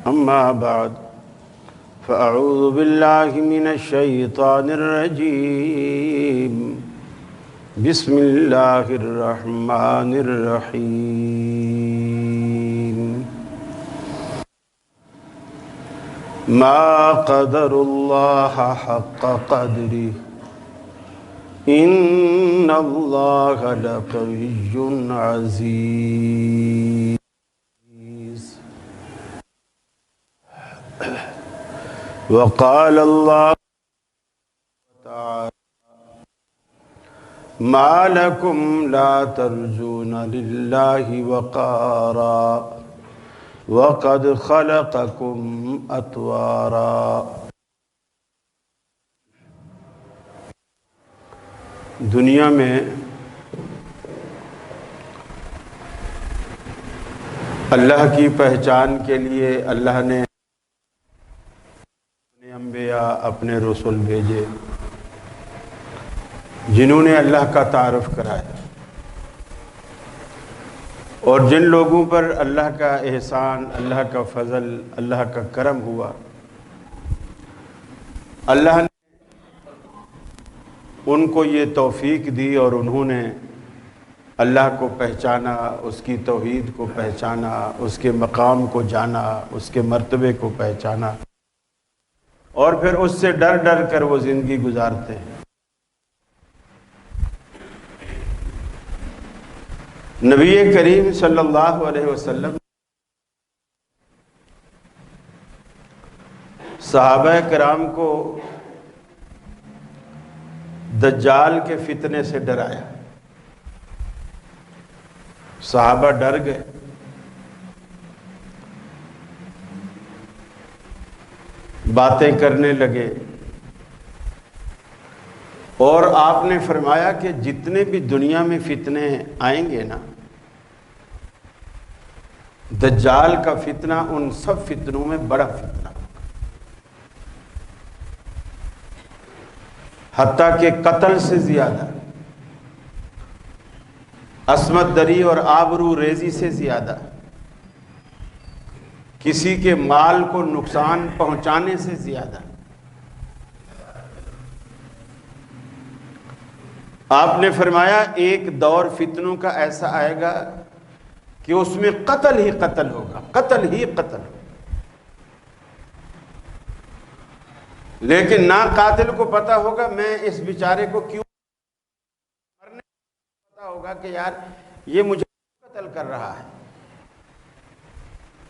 أما بعد فأعوذ بالله من الشيطان الرجيم بسم الله الرحمن الرحيم ما قدر الله حق قدره إن الله لقوي عزيز وقال الله تعالى ما لكم لا ترجون لله وقارا وقد خلقكم أطوارا۔ دنیا میں اللہ کی پہچان کے لیے اللہ نے اپنے انبیاء اپنے رسول بھیجے جنہوں نے اللہ کا تعارف کرایا، اور جن لوگوں پر اللہ کا احسان، اللہ کا فضل، اللہ کا کرم ہوا، اللہ نے ان کو یہ توفیق دی اور انہوں نے اللہ کو پہچانا، اس کی توحید کو پہچانا، اس کے مقام کو جانا، اس کے مرتبے کو پہچانا، اور پھر اس سے ڈر ڈر کر وہ زندگی گزارتے ہیں۔ نبی کریم صلی اللہ علیہ وسلم صحابہ کرام کو دجال کے فتنے سے ڈرایا۔ صحابہ ڈر گئے، باتیں کرنے لگے، اور آپ نے فرمایا کہ جتنے بھی دنیا میں فتنے آئیں گے نا، دجال کا فتنہ ان سب فتنوں میں بڑا فتنہ ہوگا، حتیٰ کہ قتل سے زیادہ، عصمت دری اور آبرو ریزی سے زیادہ، کسی کے مال کو نقصان پہنچانے سے زیادہ۔ آپ نے فرمایا ایک دور فتنوں کا ایسا آئے گا کہ اس میں قتل ہی قتل ہوگا، قتل ہی قتل ہوگا، لیکن نہ قاتل کو پتا ہوگا میں اس بیچارے کو کیوں مرنے، پتا ہوگا کہ یار یہ مجھے قتل کر رہا ہے،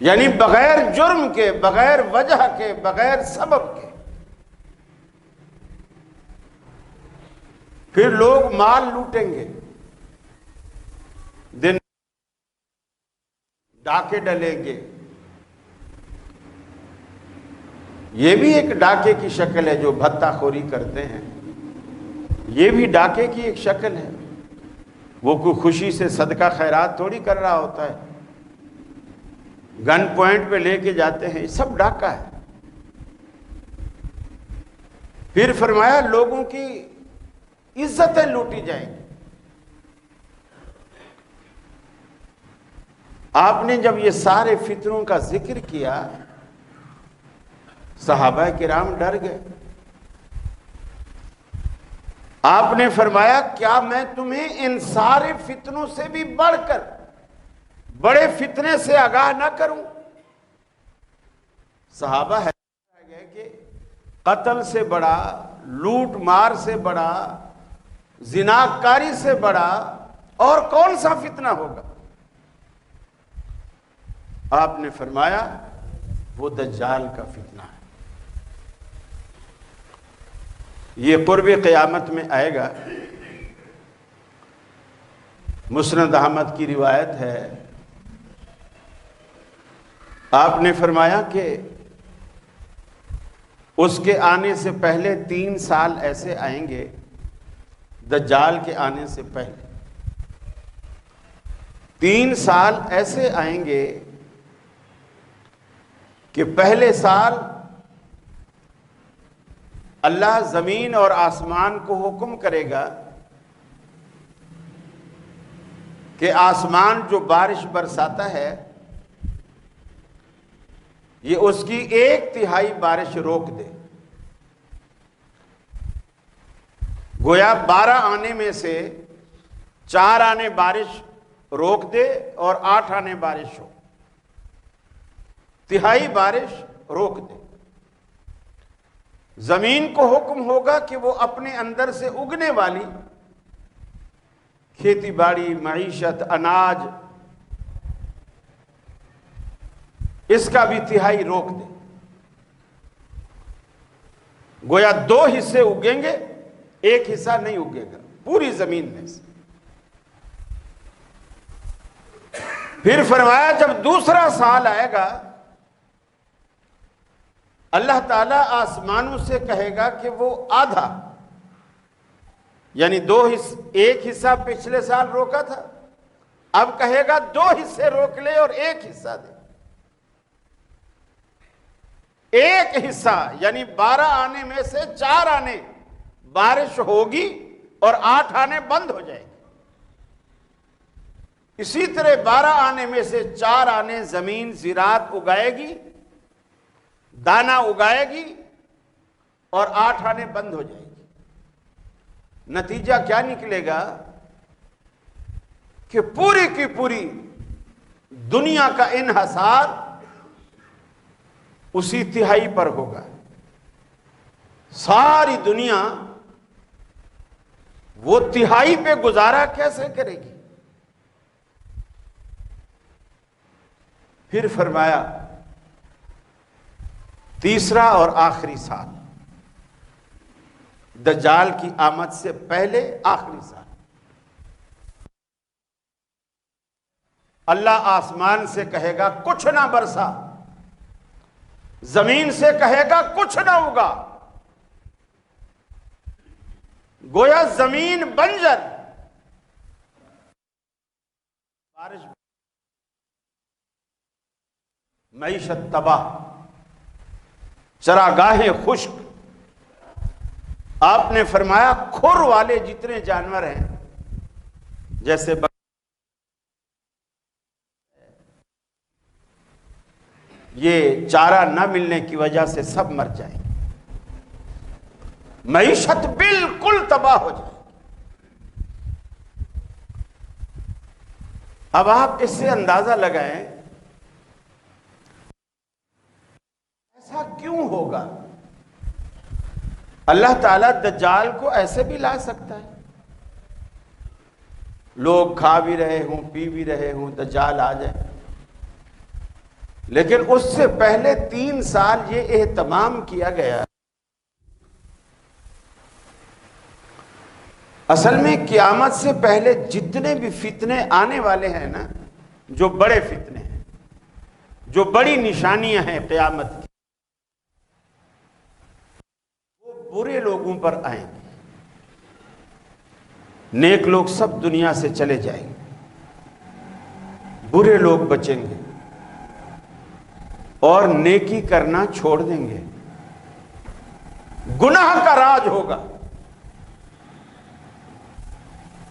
یعنی بغیر جرم کے، بغیر وجہ کے، بغیر سبب کے۔ پھر لوگ مال لوٹیں گے، دن ڈاکے ڈلیں گے، یہ بھی ایک ڈاکے کی شکل ہے، جو بھتہ خوری کرتے ہیں یہ بھی ڈاکے کی ایک شکل ہے۔ وہ کوئی خوشی سے صدقہ خیرات تھوڑی کر رہا ہوتا ہے، گن پوائنٹ پہ لے کے جاتے ہیں، یہ سب ڈاکہ ہے۔ پھر فرمایا لوگوں کی عزتیں لوٹی جائیں گی۔ آپ نے جب یہ سارے فتنوں کا ذکر کیا، صحابہ کرام ڈر گئے۔ آپ نے فرمایا کیا میں تمہیں ان سارے فتنوں سے بھی بڑھ کر بڑے فتنے سے آگاہ نہ کروں؟ صحابہ ہے گئے کہ قتل سے بڑا، لوٹ مار سے بڑا، زناکاری سے بڑا اور کون سا فتنہ ہوگا؟ آپ نے فرمایا وہ دجال کا فتنہ ہے، یہ قرب قیامت میں آئے گا۔ مسند احمد کی روایت ہے، آپ نے فرمایا کہ اس کے آنے سے پہلے 3 سال ایسے آئیں گے، دجال کے آنے سے پہلے 3 سال ایسے آئیں گے کہ پہلے سال اللہ زمین اور آسمان کو حکم کرے گا کہ آسمان جو بارش برساتا ہے یہ اس کی 1/3 بارش روک دے. گویا 12 آنے میں سے 4 آنے بارش روک دے اور 8 آنے بارش ہو. 1/3 بارش روک دے. زمین کو حکم ہوگا کہ وہ اپنے اندر سے اگنے والی کھیتی باڑی، معیشت، اناج، اس کا بھی 1/3 روک دے. گویا 2 حصے اگیں گے، 1 حصہ نہیں اگے گا پوری زمین میں سے. پھر فرمایا جب دوسرا سال آئے گا اللہ تعالیٰ آسمانوں سے کہے گا کہ وہ آدھا، یعنی 1 حصہ پچھلے سال روکا تھا، اب کہے گا 2 حصے روک لے اور 1 حصہ دے. 1 حصہ یعنی 12 آنے میں سے 4 آنے بارش ہوگی اور 8 آنے بند ہو جائے گی. اسی طرح 12 آنے میں سے 4 آنے زمین زراعت اگائے گی، دانہ اگائے گی، اور 8 آنے بند ہو جائے گی. نتیجہ کیا نکلے گا کہ پوری کی پوری دنیا کا انحصار اسی 1/3 پر ہوگا. ساری دنیا وہ 1/3 پہ گزارا کیسے کرے گی؟ پھر فرمایا تیسرا اور آخری سال، دجال کی آمد سے پہلے آخری سال، اللہ آسمان سے کہے گا کچھ نہ برسا، زمین سے کہے گا کچھ نہ اگا. گویا زمین بنجر، بارش، معیشت تباہ، چراگاہیں خشک. آپ نے فرمایا کھر والے جتنے جانور ہیں، جیسے یہ چارہ نہ ملنے کی وجہ سے سب مر جائیں گے. معیشت بالکل تباہ ہو جائے. اب آپ اس سے اندازہ لگائیں ایسا کیوں ہوگا؟ اللہ تعالیٰ دجال کو ایسے بھی لا سکتا ہے. لوگ کھا بھی رہے ہوں، پی بھی رہے ہوں، دجال آ جائے. لیکن اس سے پہلے 3 سال یہ اہتمام کیا گیا. اصل میں قیامت سے پہلے جتنے بھی فتنے آنے والے ہیں نا، جو بڑے فتنے ہیں، جو بڑی نشانیاں ہیں قیامت کی، وہ برے لوگوں پر آئیں گے. نیک لوگ سب دنیا سے چلے جائیں گے، برے لوگ بچیں گے اور نیکی کرنا چھوڑ دیں گے. گناہ کا راج ہوگا،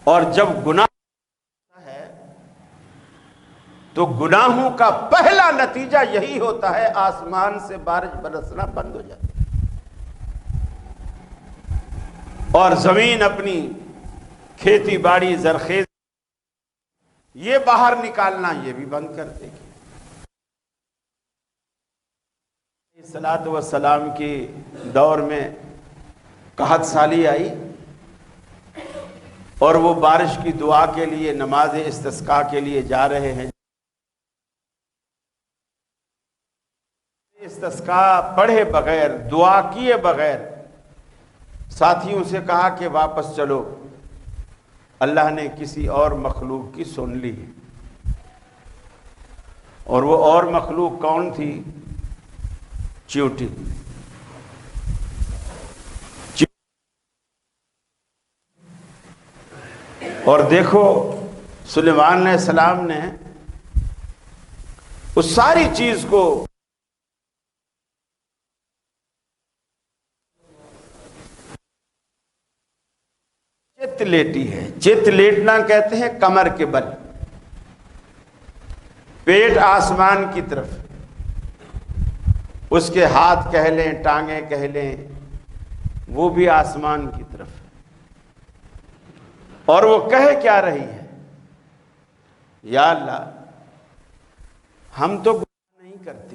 اور جب گناہ ہے تو گناہوں کا پہلا نتیجہ یہی ہوتا ہے آسمان سے بارش برسنا بند ہو جاتی ہے اور زمین اپنی کھیتی باڑی زرخیز یہ باہر نکالنا یہ بھی بند کر دے گی. صلاۃ والسلام کی دور میں قحط سالی آئی اور وہ بارش کی دعا کے لیے نماز استسقاء کے لیے جا رہے ہیں. استسقاء پڑھے بغیر، دعا کیے بغیر ساتھیوں سے کہا کہ واپس چلو، اللہ نے کسی اور مخلوق کی سن لی. اور وہ اور مخلوق کون تھی؟ چیوٹی. اور دیکھو سلیمان علیہ السلام نے اس ساری چیز کو چت لیٹی ہے. چت لیٹنا کہتے ہیں کمر کے بل، پیٹ آسمان کی طرف. اس کے ہاتھ کہہ لیں، ٹانگیں کہہ لیں، وہ بھی آسمان کی طرف ہے۔ اور وہ کہہ کیا رہی ہے؟ یا اللہ ہم تو گناہ نہیں کرتے،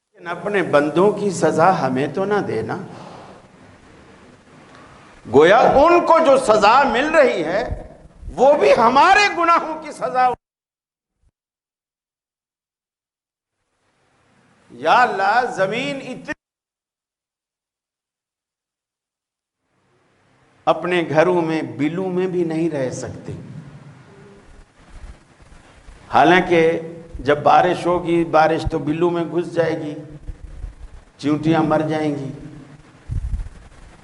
لیکن اپنے بندوں کی سزا ہمیں تو نہ دینا۔ گویا ان کو جو سزا مل رہی ہے وہ بھی ہمارے گناہوں کی سزا۔ یا اللہ زمین اتنی، اپنے گھروں میں بلوں میں بھی نہیں رہ سکتے، حالانکہ جب بارش ہوگی بارش تو بلوں میں گھس جائے گی، چیونٹیاں مر جائیں گی،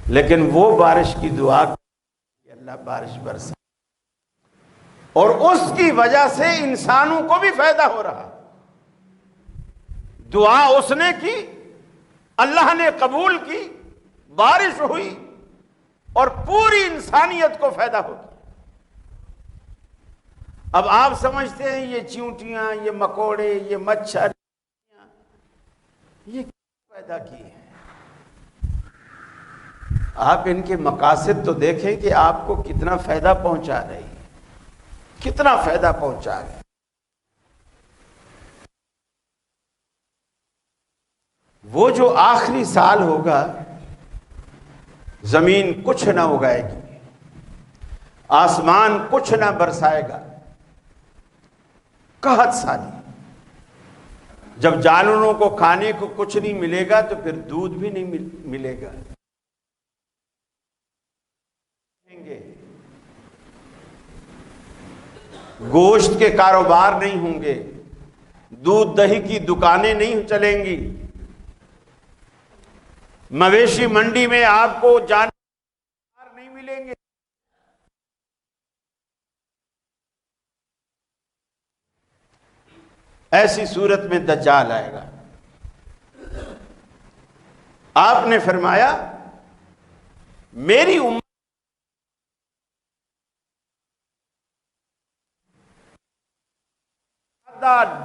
لیکن وہ بارش کی دعا کہ اللہ بارش برسا، اور اس کی وجہ سے انسانوں کو بھی فائدہ ہو رہا۔ دعا اس نے کی، اللہ نے قبول کی، بارش ہوئی اور پوری انسانیت کو فائدہ ہو گیا۔ اب آپ سمجھتے ہیں یہ چیونٹیاں، یہ مکوڑے، یہ مچھر، یہ کیا پیدا کی ہیں؟ آپ ان کے مقاصد تو دیکھیں کہ آپ کو کتنا فائدہ پہنچا رہی ہے، کتنا فائدہ پہنچا رہی ہے۔ وہ جو آخری سال ہوگا زمین کچھ نہ اگائے گی، آسمان کچھ نہ برسائے گا، قحط سالی، جب جانوروں کو کھانے کو کچھ نہیں ملے گا تو پھر دودھ بھی نہیں ملے گا، گوشت کے کاروبار نہیں ہوں گے، دودھ دہی کی دکانیں نہیں چلیں گی، مویشی منڈی میں آپ کو جانور نہیں ملیں گے۔ ایسی صورت میں دجال آئے گا۔ آپ نے فرمایا میری امت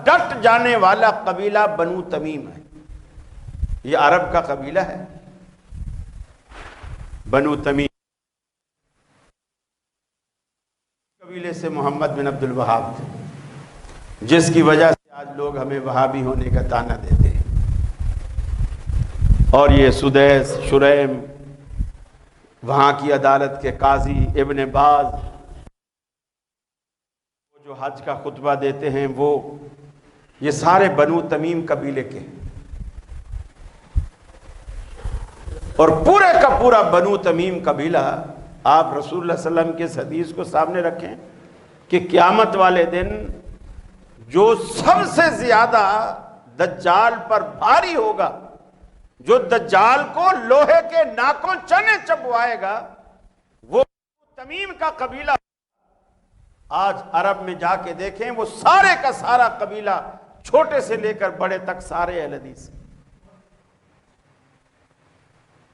ڈٹ جانے والا قبیلہ بنو تمیم ہے۔ یہ عرب کا قبیلہ ہے، بنو تمیم، قبیلے سے محمد بن عبد الوہاب تھے، جس کی وجہ سے آج لوگ ہمیں وہابی ہونے کا طعنہ دیتے ہیں۔ اور یہ سدیس، شریم، وہاں کی عدالت کے قاضی، ابن باز، جو حج کا خطبہ دیتے ہیں، وہ یہ سارے بنو تمیم قبیلے کے، اور پورے کا پورا بنو تمیم قبیلہ آپ رسول اللہ صلی اللہ علیہ وسلم کے اس حدیث کو سامنے رکھیں کہ قیامت والے دن جو سب سے زیادہ دجال پر بھاری ہوگا، جو دجال کو لوہے کے ناکوں چنے چبوائے گا، وہ تمیم کا قبیلہ۔ آج عرب میں جا کے دیکھیں، وہ سارے کا سارا قبیلہ، چھوٹے سے لے کر بڑے تک، سارے اہل حدیث۔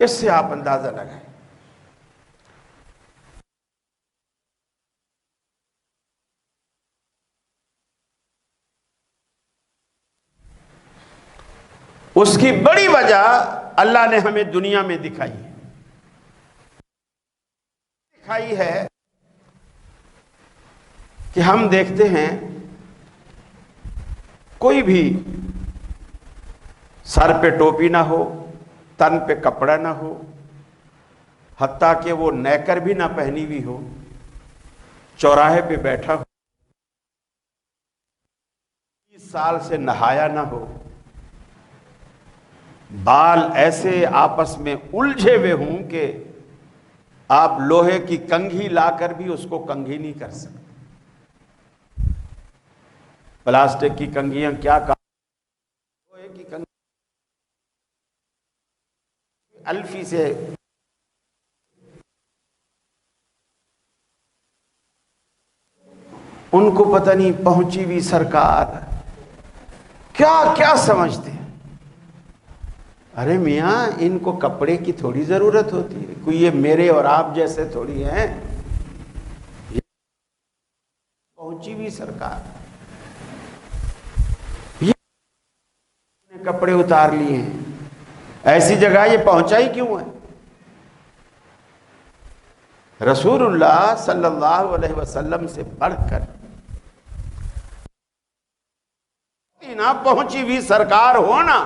اس سے آپ اندازہ لگائیں۔ اس کی بڑی وجہ اللہ نے ہمیں دنیا میں دکھائی ہے کہ ہم دیکھتے ہیں کوئی بھی سر پہ ٹوپی نہ ہو، تن پہ کپڑا نہ ہو، حتیٰ کہ وہ نیکر بھی نہ پہنی ہوئی ہو، چوراہے پہ بیٹھا ہو، 30 سال سے نہایا نہ ہو، بال ایسے آپس میں الجھے ہوئے ہوں کہ آپ لوہے کی کنگھی لا کر بھی اس کو کنگھی نہیں کر سکتے۔ پلاسٹک کی کنگھیاں کیا کام، لوہے کی کنگھی الفی سے ان کو پتہ نہیں پہنچی ہوئی سرکار کیا کیا سمجھتے ہیں۔ ارے میاں، ان کو کپڑے کی تھوڑی ضرورت ہوتی ہے، کوئی یہ میرے اور آپ جیسے تھوڑی ہیں، پہنچی ہوئی سرکار، یہ کپڑے اتار لیے ہیں، ایسی جگہ یہ پہنچا ہی کیوں ہے؟ رسول اللہ صلی اللہ علیہ وسلم سے بڑھ کر نہ پہنچی ہوئی سرکار ہونا،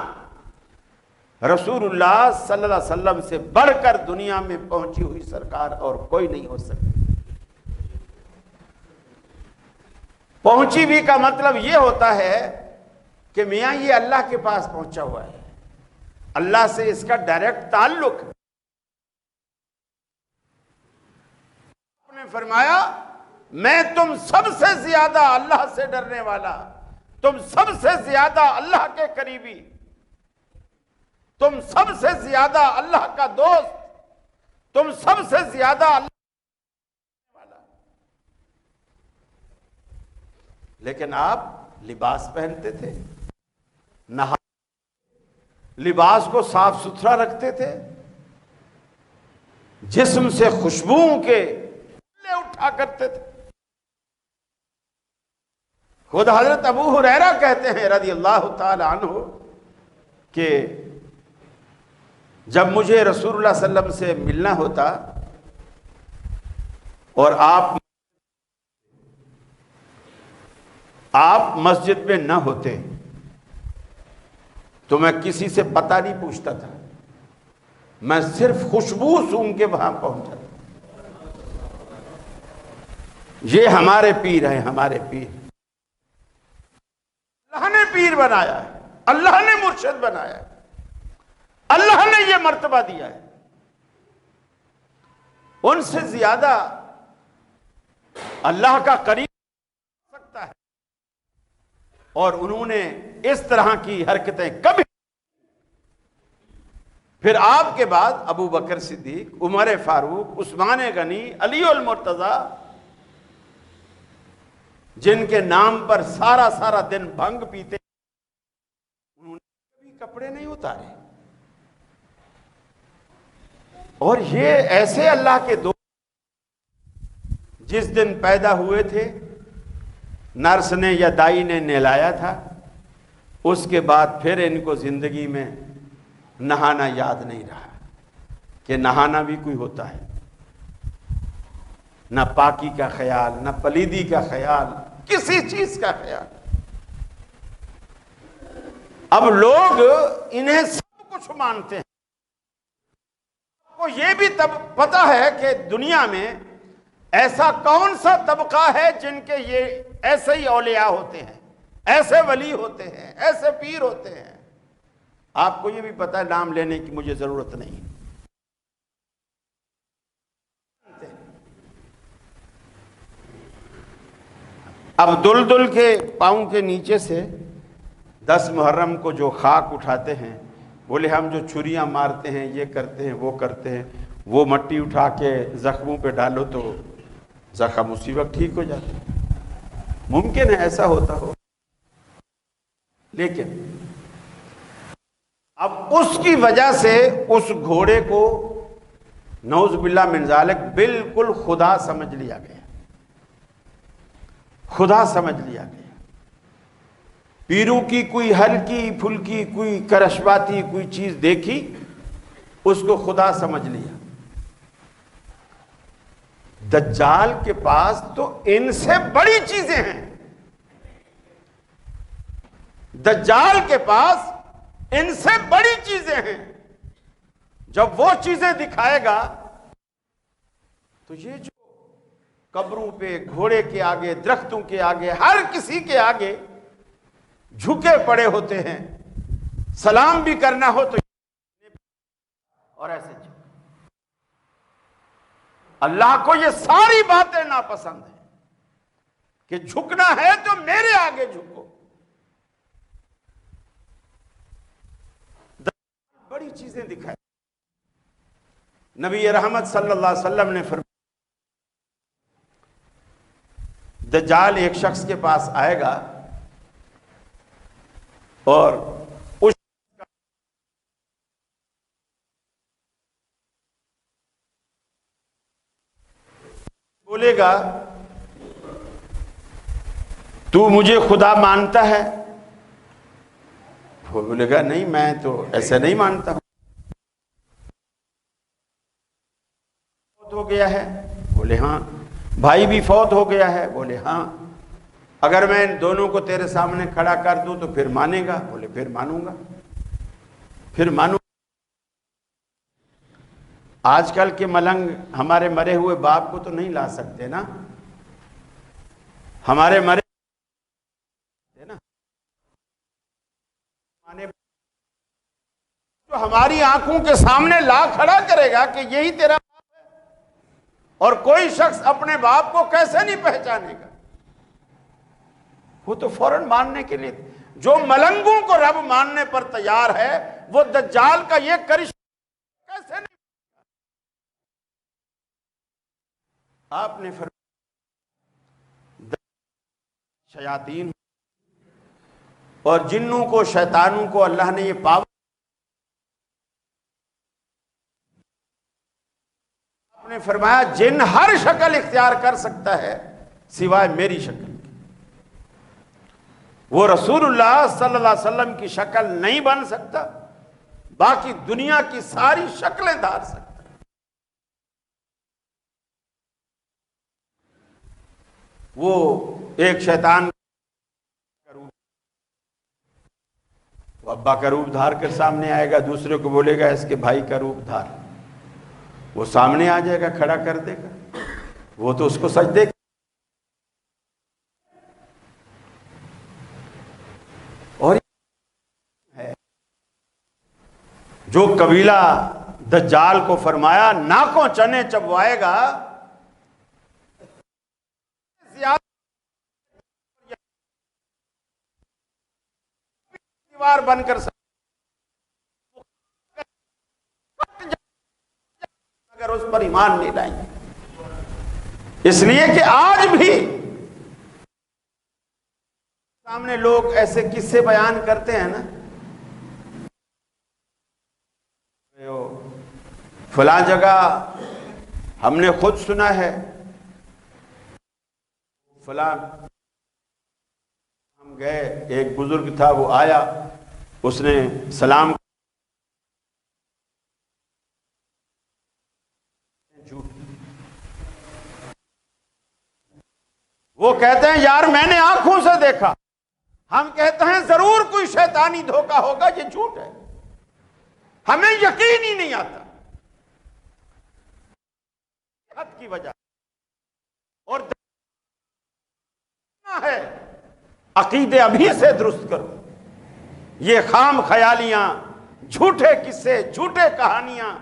رسول اللہ صلی اللہ علیہ وسلم سے بڑھ کر دنیا میں پہنچی ہوئی سرکار اور کوئی نہیں ہو سکتی۔ پہنچی ہوئی کا مطلب یہ ہوتا ہے کہ میاں یہ اللہ کے پاس پہنچا ہوا ہے، اللہ سے اس کا ڈائریکٹ تعلق ہے۔ آپ نے فرمایا میں تم سب سے زیادہ اللہ سے ڈرنے والا، تم سب سے زیادہ اللہ کے قریبی، تم سب سے زیادہ اللہ کا دوست، تم سب سے زیادہ اللہ والا۔ لیکن آپ لباس پہنتے تھے، نہا لباس کو صاف ستھرا رکھتے تھے، جسم سے خوشبوؤں کے اٹھا کرتے تھے۔ خود حضرت ابو ہریرہ کہتے ہیں رضی اللہ تعالی عنہ کہ جب مجھے رسول اللہ صلی اللہ علیہ وسلم سے ملنا ہوتا اور آپ مسجد میں نہ ہوتے تو میں کسی سے پتہ نہیں پوچھتا تھا، میں صرف خوشبو سونگھ کے وہاں پہنچا تھا۔ یہ ہمارے پیر ہیں، ہمارے پیر، اللہ نے پیر بنایا ہے، اللہ نے مرشد بنایا ہے، اللہ نے یہ مرتبہ دیا ہے۔ ان سے زیادہ اللہ کا قریب ہو سکتا ہے، اور انہوں نے اس طرح کی حرکتیں کبھی۔ پھر آپ کے بعد ابو بکر صدیق، عمر فاروق، عثمان غنی، علی المرتضیٰ، جن کے نام پر سارا دن بھنگ پیتے، انہوں نے کبھی کپڑے نہیں اتارے۔ اور یہ ایسے اللہ کے دوست جس دن پیدا ہوئے تھے نرس نے یا دائی نے نہلایا تھا، اس کے بعد پھر ان کو زندگی میں نہانا یاد نہیں رہا کہ نہانا بھی کوئی ہوتا ہے، نہ پاکی کا خیال، نہ پلیدی کا خیال، کسی چیز کا خیال۔ اب لوگ انہیں سب کچھ مانتے ہیں۔ کو یہ بھی پتا ہے کہ دنیا میں ایسا کون سا طبقہ ہے جن کے یہ ایسے ہی اولیاء ہوتے ہیں، ایسے ولی ہوتے ہیں، ایسے پیر ہوتے ہیں۔ آپ کو یہ بھی پتا ہے، نام لینے کی مجھے ضرورت نہیں۔ اب دلدل کے پاؤں کے نیچے سے 10 محرم کو جو خاک اٹھاتے ہیں، بولے ہم جو چھریاں مارتے ہیں، یہ کرتے ہیں، وہ کرتے ہیں، وہ مٹی اٹھا کے زخموں پہ ڈالو تو زخم اسی وقت ٹھیک ہو جاتا ہے۔ ممکن ہے ایسا ہوتا ہو، لیکن اب اس کی وجہ سے اس گھوڑے کو نعوذ باللہ من ذالک بالکل خدا سمجھ لیا گیا، خدا سمجھ لیا گیا۔ پیروں کی کوئی ہلکی پھلکی کوئی کرشواتی کوئی چیز دیکھی، اس کو خدا سمجھ لیا۔ دجال کے پاس تو ان سے بڑی چیزیں ہیں، دجال کے پاس ان سے بڑی چیزیں ہیں۔ جب وہ چیزیں دکھائے گا تو یہ جو قبروں پہ، گھوڑے کے آگے، درختوں کے آگے، ہر کسی کے آگے جھکے پڑے ہوتے ہیں، سلام بھی کرنا ہو تو اور ایسے اللہ کو یہ ساری باتیں ناپسند ہیں کہ جھکنا ہے تو میرے آگے جھکو۔ بڑی چیزیں دکھائیں۔ نبی رحمت صلی اللہ علیہ وسلم نے فرمایا دجال ایک شخص کے پاس آئے گا اور اس بولے گا تو مجھے خدا مانتا ہے؟ وہ بولے گا نہیں، میں تو ایسے نہیں مانتا ہوں۔ فوت ہو گیا ہے؟ بولے ہاں۔ بھائی بھی فوت ہو گیا ہے؟ بولے ہاں۔ اگر میں ان دونوں کو تیرے سامنے کھڑا کر دوں تو پھر مانے گا؟ بولے پھر مانوں گا، پھر مانوں۔ آج کل کے ملنگ ہمارے مرے ہوئے باپ کو تو نہیں لا سکتے نا، ہمارے مرے نا، جو ہماری آنکھوں کے سامنے لا کھڑا کرے گا کہ یہی تیرا باپ ہے، اور کوئی شخص اپنے باپ کو کیسے نہیں پہچانے گا؟ وہ تو فوراً ماننے کے لیے، جو ملنگوں کو رب ماننے پر تیار ہے وہ دجال کا یہ کرشمہ کیسے نہیں؟ آپ نے فرمایا شیاطین اور جنوں کو، شیطانوں کو اللہ نے یہ پاور، آپ نے فرمایا جن ہر شکل اختیار کر سکتا ہے سوائے میری شکل کی۔ وہ رسول اللہ صلی اللہ علیہ وسلم کی شکل نہیں بن سکتا، باقی دنیا کی ساری شکلیں دھار سکتا ہے۔ وہ ایک شیطان وہ ابا کا روپ دھار کر سامنے آئے گا، دوسرے کو بولے گا اس کے بھائی کا روپ دھار، وہ سامنے آ جائے گا، کھڑا کر دے گا، وہ تو اس کو سجدے اور جو قبیلہ دجال کو فرمایا ناکوں چنے چبوائے گا، دیوار بن کر اگر اس پر ایمان نہیں لائیں گے، اس لیے کہ آج بھی سامنے لوگ ایسے قصے بیان کرتے ہیں نا، فلاں جگہ ہم نے خود سنا ہے، فلاں ہم گئے، ایک بزرگ تھا وہ آیا، اس نے سلام، وہ کہتے ہیں یار میں نے آنکھوں سے دیکھا، ہم کہتے ہیں ضرور کوئی شیطانی دھوکہ ہوگا، یہ جھوٹ ہے، ہمیں یقین ہی نہیں آتا حد کی وجہ، اور ہے عقیدے ابھی سے درست کرو، یہ خام خیالیاں، جھوٹے قصے، جھوٹے کہانیاں،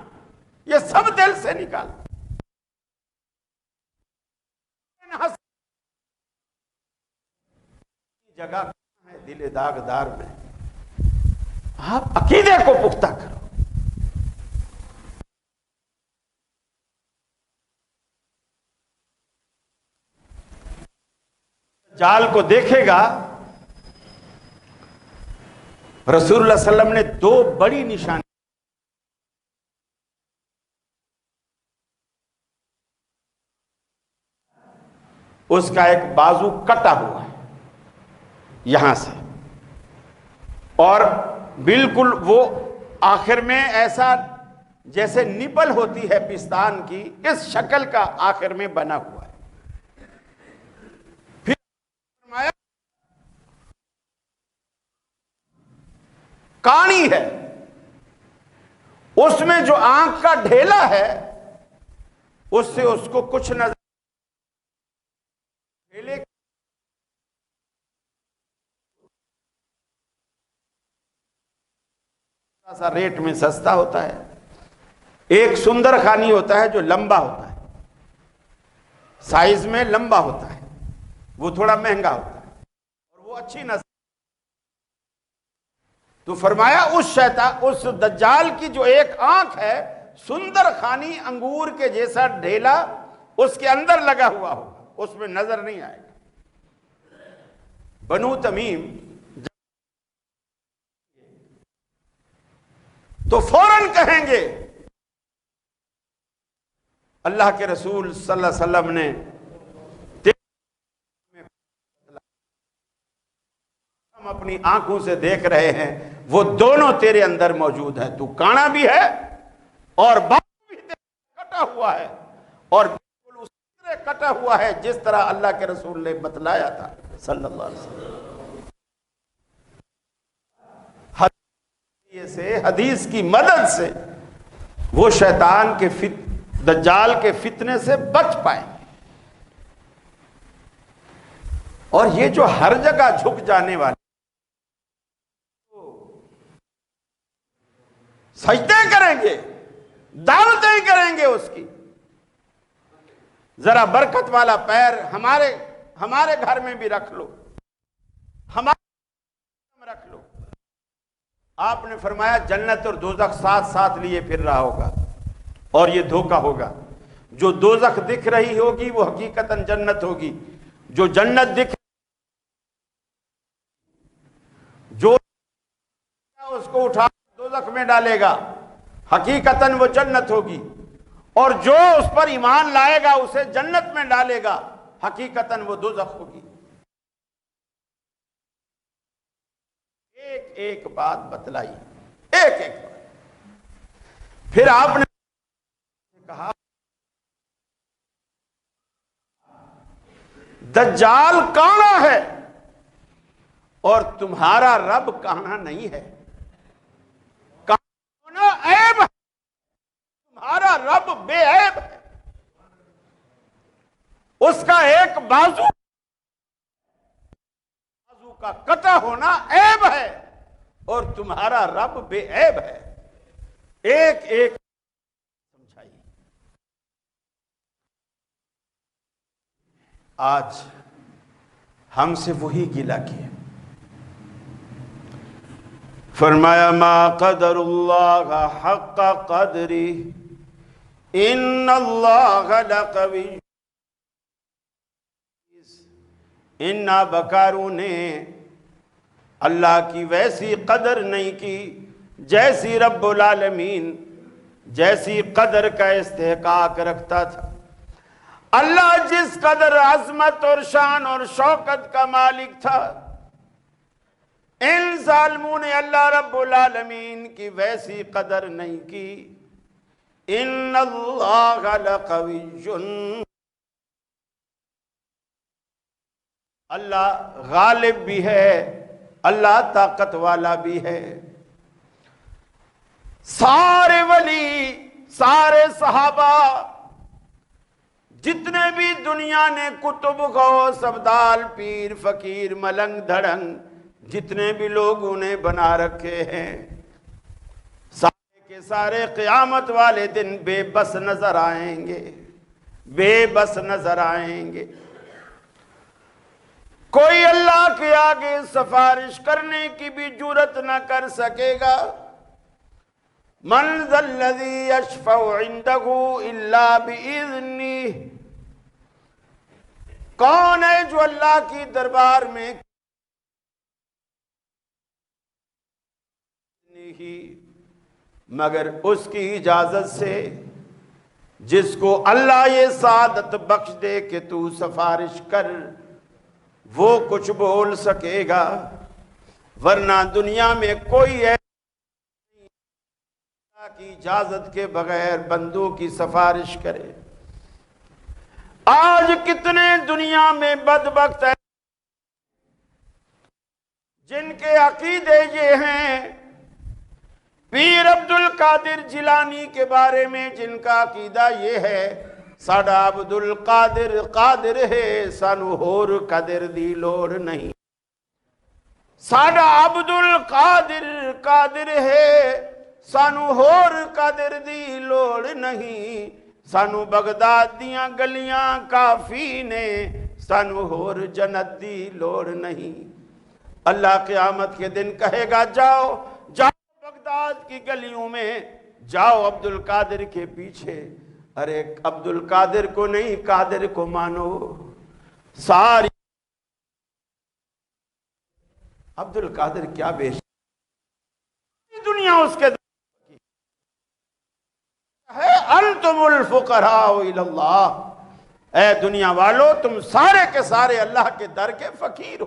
یہ سب دل سے نکال جگہ ہے دل داغدار میں، آپ عقیدے کو پختہ کرو۔ دجال کو دیکھے گا، رسول اللہ صلی اللہ علیہ وسلم نے دو بڑی نشانی، اس کا ایک بازو کٹا ہوا ہے یہاں سے، اور بالکل وہ آخر میں ایسا جیسے نپل ہوتی ہے پستان کی، اس شکل کا آخر میں بنا ہوا ہے۔ پھر فرمایا کانی ہے، اس میں جو آنکھ کا ڈھیلا ہے اس سے اس کو کچھ نظر، ڈھیلے سا ریٹ میں سستا ہوتا ہے، ایک سندر خانی ہوتا ہے جو لمبا ہوتا ہے، سائز میں لمبا ہوتا ہے، وہ تھوڑا مہنگا ہوتا ہے اور وہ اچھی نسل۔ تو فرمایا اس دجال کی جو ایک آنکھ ہے سندر خانی انگور کے جیسا ڈھیلا اس کے اندر لگا ہوا ہوگا، اس میں نظر نہیں آئے گا۔ بنو تمیم تو فوراً کہیں گے اللہ کے رسول صلی اللہ علیہ وسلم نے ہم اپنی آنکھوں سے دیکھ رہے ہیں وہ دونوں تیرے اندر موجود ہیں. تو کانا بھی ہے اور بازو بھی کٹا ہوا ہے، اور بالکل اس طرح کٹا ہوا ہے جس طرح اللہ کے رسول نے بتلایا تھا صلی اللہ علیہ وسلم. حدیث کی مدد سے وہ شیطان کے دجال کے فتنے سے بچ پائیں گے. اور یہ جو ہر جگہ جھک جانے والے سجدے کریں گے، دعوتیں کریں گے اس کی، ذرا برکت والا پیر ہمارے گھر میں بھی رکھ لو، ہمارے رکھ لو. آپ نے فرمایا جنت اور دوزخ ساتھ ساتھ لیے پھر رہا ہوگا، اور یہ دھوکہ ہوگا. جو دوزخ دکھ رہی ہوگی وہ حقیقتاً جنت ہوگی، جو جنت دکھ جو اس کو اٹھا دوزخ میں ڈالے گا حقیقتاً وہ جنت ہوگی، اور جو اس پر ایمان لائے گا اسے جنت میں ڈالے گا حقیقتاً وہ دوزخ ہوگی. ایک ایک بات بتلائی، ایک ایک بات. پھر آپ نے کہا دجال کانا ہے اور تمہارا رب کانا نہیں ہے. کانا عیب ہے، تمہارا رب بے عیب ہے. اس کا ایک بازو کا کٹا ہونا عیب ہے اور تمہارا رب بے عیب ہے. ایک ایک سمجھائی. آج ہم سے وہی گلہ کیا. فرمایا ما قدر اللہ حق قدری ان اللہ لقوی. ان نابکاروں نے اللہ کی ویسی قدر نہیں کی جیسی رب العالمین جیسی قدر کا استحقاق رکھتا تھا. اللہ جس قدر عظمت اور شان اور شوکت کا مالک تھا، ان ظالموں نے اللہ رب العالمین کی ویسی قدر نہیں کی. ان اللہ لقوی، اللہ غالب بھی ہے، اللہ طاقت والا بھی ہے. سارے ولی، سارے صحابہ، جتنے بھی دنیا نے کتب غوث ابدال پیر فقیر ملنگ دھڑنگ جتنے بھی لوگوں نے بنا رکھے ہیں، سارے کے سارے قیامت والے دن بے بس نظر آئیں گے، بے بس نظر آئیں گے. کوئی اللہ کے آگے سفارش کرنے کی بھی جرت نہ کر سکے گا. من ذا الذی یشفع عنده الا باذنہ، کون ہے جو اللہ کی دربار میں مگر اس کی اجازت سے، جس کو اللہ یہ سعادت بخش دے کہ تو سفارش کر وہ کچھ بول سکے گا. ورنہ دنیا میں کوئی اللہ کی اجازت کے بغیر بندوں کی سفارش کرے. آج کتنے دنیا میں بدبخت ہیں جن کے عقیدے یہ ہیں. پیر عبد القادر جیلانی کے بارے میں جن کا عقیدہ یہ ہے ساڈا عبد القادر قادر ہے سانو ہور قادر دی لوڑ نہیں. ساڈا عبد القادر قادر ہے سانو ہور قادر دی لوڑ نہیں. سانو بغداد دیاں گلیاں کافی نے سانو ہور جنت دی لوڑ نہیں. اللہ قیامت کے دن کہے گا جاؤ جاؤ بغداد کی گلیوں میں، جاؤ عبد القادر کے پیچھے. ارے عبد القادر کو نہیں قادر کو مانو. ساری عبد القادر کیا بیش دنیا اس کے ہے. انتم الفقراء الی اللہ، اے دنیا والو تم سارے کے سارے اللہ کے در کے فقیر ہو.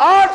8